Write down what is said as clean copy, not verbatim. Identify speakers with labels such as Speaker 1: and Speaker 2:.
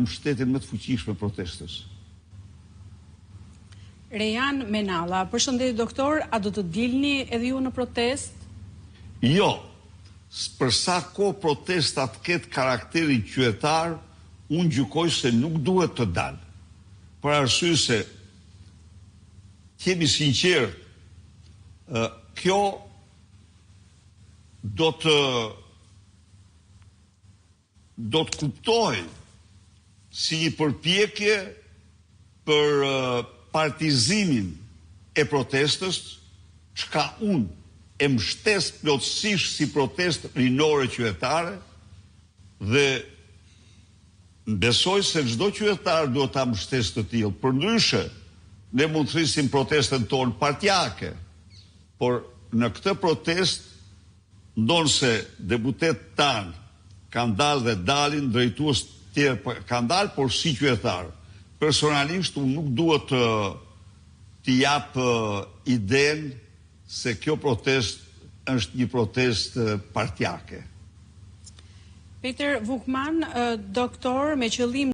Speaker 1: mbështetjen më të fuqishme protestës.
Speaker 2: Rejan Menalla, përshëndetje doktor, a do të dilni edhe ju në protest?
Speaker 1: Jo, për sa kohë protestat ketë karakterin qytetar, unë gjykoj se nuk duhet të dalë. Për arsye se jemi sinqert, kjo do të kuptojë si një përpjekje për partizimin e protestës, çka unë e mbështes plotësisht si protestë rinore qytetare dhe besoj se çdo qytetar duhet ta mbështesë të tillë. Përndryshe, ne mund të thrisim protestën tonë partijake, por në këtë protestë ndonë se deputet tanë kanë dalë dhe dalin, drejtues tjerë kanë dalë, por si qytetar. Personalisht, unë nuk duhet t'i jap idenë se kjo protestë është një protestë partijake.
Speaker 2: Peter Vukman, doktor me qëllim